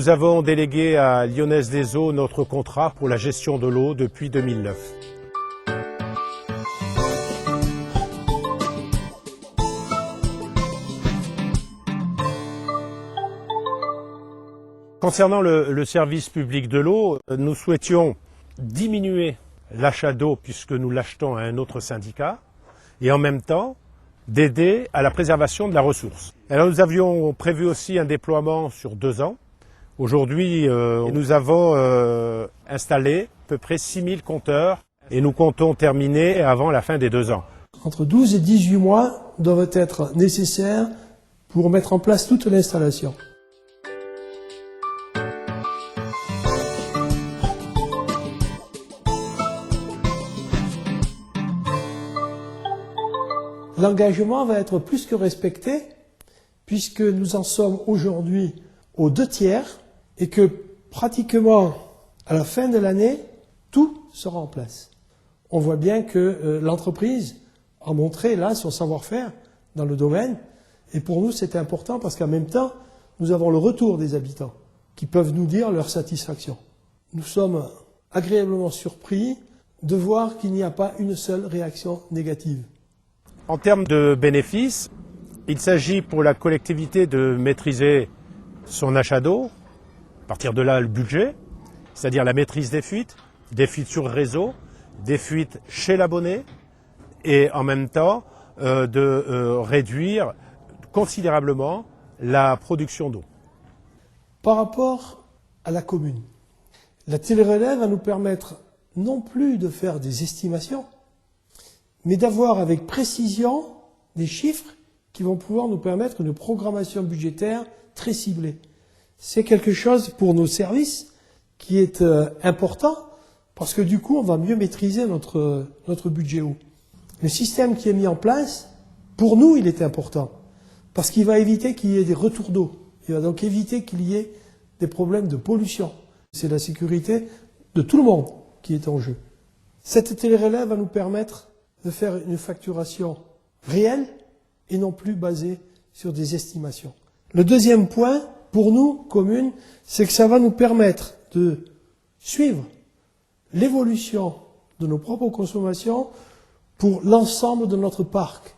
Nous avons délégué à Lyonnaise des Eaux notre contrat pour la gestion de l'eau depuis 2009. Concernant le service public de l'eau, nous souhaitions diminuer l'achat d'eau puisque nous l'achetons à un autre syndicat et en même temps d'aider à la préservation de la ressource. Alors nous avions prévu aussi un déploiement sur 2 ans. Aujourd'hui, nous avons installé à peu près 6000 compteurs et nous comptons terminer avant la fin des 2 ans. Entre 12 et 18 mois doivent être nécessaires pour mettre en place toute l'installation. L'engagement va être plus que respecté puisque nous en sommes aujourd'hui aux 2/3 et que pratiquement à la fin de l'année, tout sera en place. On voit bien que l'entreprise a montré là son savoir-faire dans le domaine et pour nous c'est important parce qu'en même temps, nous avons le retour des habitants qui peuvent nous dire leur satisfaction. Nous sommes agréablement surpris de voir qu'il n'y a pas une seule réaction négative. En termes de bénéfices, il s'agit pour la collectivité de maîtriser son achat d'eau, à partir de là le budget, c'est-à-dire la maîtrise des fuites sur réseau, des fuites chez l'abonné, et en même temps de réduire considérablement la production d'eau. Par rapport à la commune, la télérelais va nous permettre non plus de faire des estimations, mais d'avoir avec précision des chiffres qui vont pouvoir nous permettre une programmation budgétaire très ciblée. C'est quelque chose pour nos services qui est important parce que du coup on va mieux maîtriser notre budget eau. Le système qui est mis en place, pour nous il est important parce qu'il va éviter qu'il y ait des retours d'eau. Il va donc éviter qu'il y ait des problèmes de pollution. C'est la sécurité de tout le monde qui est en jeu. Cette télérelais va nous permettre de faire une facturation réelle et non plus basée sur des estimations. Le deuxième point, pour nous, commune, c'est que ça va nous permettre de suivre l'évolution de nos propres consommations pour l'ensemble de notre parc.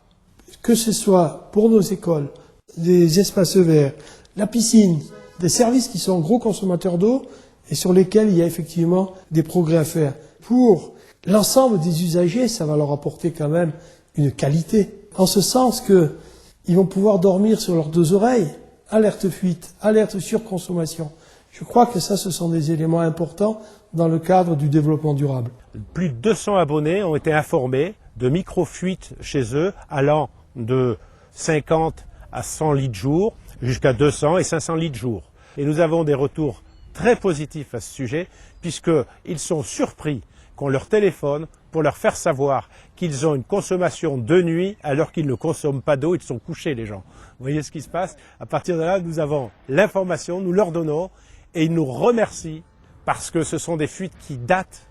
Que ce soit pour nos écoles, des espaces verts, la piscine, des services qui sont gros consommateurs d'eau et sur lesquels il y a effectivement des progrès à faire. Pour l'ensemble des usagers, ça va leur apporter quand même une qualité. En ce sens que ils vont pouvoir dormir sur leurs 2 oreilles, alerte fuite, alerte surconsommation. Je crois que ça, ce sont des éléments importants dans le cadre du développement durable. Plus de 200 abonnés ont été informés de micro-fuites chez eux allant de 50 à 100 litres jour jusqu'à 200 et 500 litres jour. Et nous avons des retours très positifs à ce sujet puisqu'ils sont surpris qu'on leur téléphone pour leur faire savoir qu'ils ont une consommation de nuit alors qu'ils ne consomment pas d'eau, ils sont couchés les gens. Vous voyez ce qui se passe? À partir de là, nous avons l'information, nous leur donnons et ils nous remercient parce que ce sont des fuites qui datent.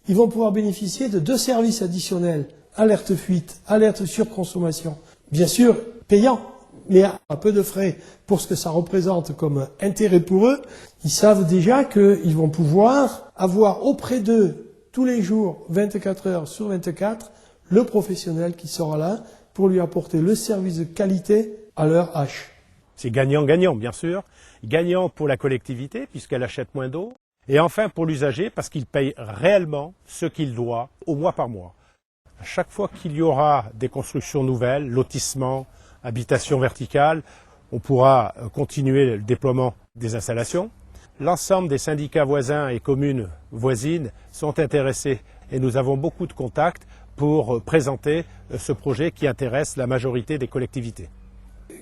Ils vont pouvoir bénéficier de 2 services additionnels, alerte fuite, alerte surconsommation. Bien sûr, payants, mais à peu de frais pour ce que ça représente comme intérêt pour eux. Ils savent déjà qu'ils vont pouvoir avoir auprès d'eux tous les jours, 24 heures sur 24, le professionnel qui sera là pour lui apporter le service de qualité à l'heure H. C'est gagnant-gagnant, bien sûr. Gagnant pour la collectivité, puisqu'elle achète moins d'eau. Et enfin pour l'usager, parce qu'il paye réellement ce qu'il doit au mois par mois. À chaque fois qu'il y aura des constructions nouvelles, lotissements, habitations verticales, on pourra continuer le déploiement des installations. L'ensemble des syndicats voisins et communes voisines sont intéressés et nous avons beaucoup de contacts pour présenter ce projet qui intéresse la majorité des collectivités.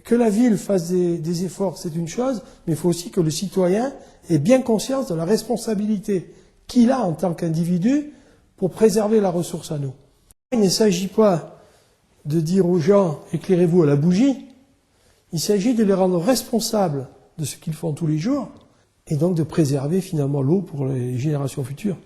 Que la ville fasse des efforts, c'est une chose, mais il faut aussi que le citoyen ait bien conscience de la responsabilité qu'il a en tant qu'individu pour préserver la ressource en eau. Il ne s'agit pas de dire aux gens « éclairez-vous à la bougie », il s'agit de les rendre responsables de ce qu'ils font tous les jours et donc de préserver finalement l'eau pour les générations futures.